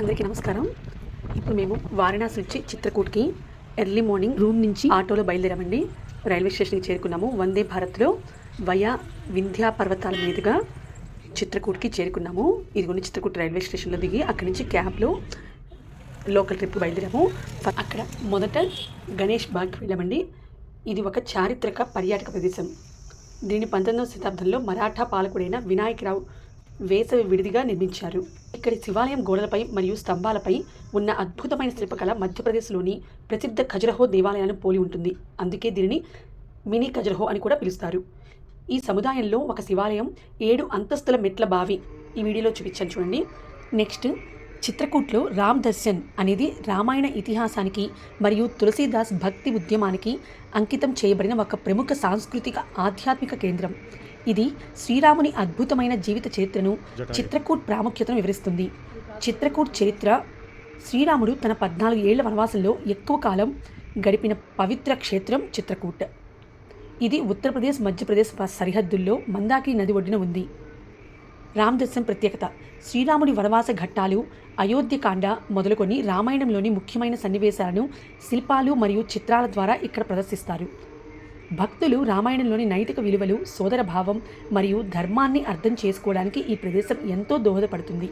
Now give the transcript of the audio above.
అందరికీ నమస్కారం. ఇప్పుడు మేము వారణాసి నుంచి చిత్రకూట్కి ఎర్లీ మార్నింగ్ రూమ్ నుంచి ఆటోలో బయలుదేరామండి. రైల్వే స్టేషన్కి చేరుకున్నాము. వందే భారత్లో వయా వింధ్యా పర్వతాల మీదుగా చిత్రకూట్కి చేరుకున్నాము. ఇదిగోండి చిత్రకూట్ రైల్వే స్టేషన్లో దిగి అక్కడి నుంచి క్యాబ్లో లోకల్ ట్రిప్ బయలుదేరాము. అక్కడ మొదట గణేష్ బాగ్కి వెళ్ళామండి. ఇది ఒక చారిత్రక పర్యాటక ప్రదేశం. దీన్ని 19వ శతాబ్దంలో మరాఠా పాలకుడైన వినాయకరావు వేసవి విడిదిగా నిర్మించారు. ఇక్కడి శివాలయం గోడలపై మరియు స్తంభాలపై ఉన్న అద్భుతమైన శిల్పకళ మధ్యప్రదేశ్లోని ప్రసిద్ధ ఖజురహో దేవాలయాన్ని పోలి ఉంటుంది. అందుకే దీనిని మినీ ఖజురహో అని కూడా పిలుస్తారు. ఈ సముదాయంలో ఒక శివాలయం 7 అంతస్తుల మెట్ల బావి ఈ వీడియోలో చూపించాను చూడండి. నెక్స్ట్ చిత్రకూట్లో రామ్ దర్శన్ అనేది రామాయణ ఇతిహాసానికి మరియు తులసీదాస్ భక్తి ఉద్యమానికి అంకితం చేయబడిన ఒక ప్రముఖ సాంస్కృతిక ఆధ్యాత్మిక కేంద్రం. ఇది శ్రీరాముని అద్భుతమైన జీవిత చరిత్రను, చిత్రకూట్ ప్రాముఖ్యతను వివరిస్తుంది. చిత్రకూట్ చరిత్ర శ్రీరాముడు తన 14 ఏళ్ల వనవాసంలో ఎక్కువ కాలం గడిపిన పవిత్ర క్షేత్రం చిత్రకూట్. ఇది ఉత్తరప్రదేశ్ మధ్యప్రదేశ్ సరిహద్దుల్లో మందాకిని నది ఒడ్డున ఉంది. రామ్ దర్శన్ ప్రత్యేకత: శ్రీరాముడి వనవాస ఘట్టాలు, అయోధ్యకాండ మొదలుకొని రామాయణంలోని ముఖ్యమైన సన్నివేశాలను శిల్పాలు మరియు చిత్రాల ద్వారా ఇక్కడ ప్రదర్శిస్తారు. భక్తులు రామాయణంలోని నైతిక విలువలు, సోదర భావం మరియు ధర్మాన్ని అర్థం చేసుకోవడానికి ఈ ప్రదేశం ఎంతో దోహదపడుతుంది.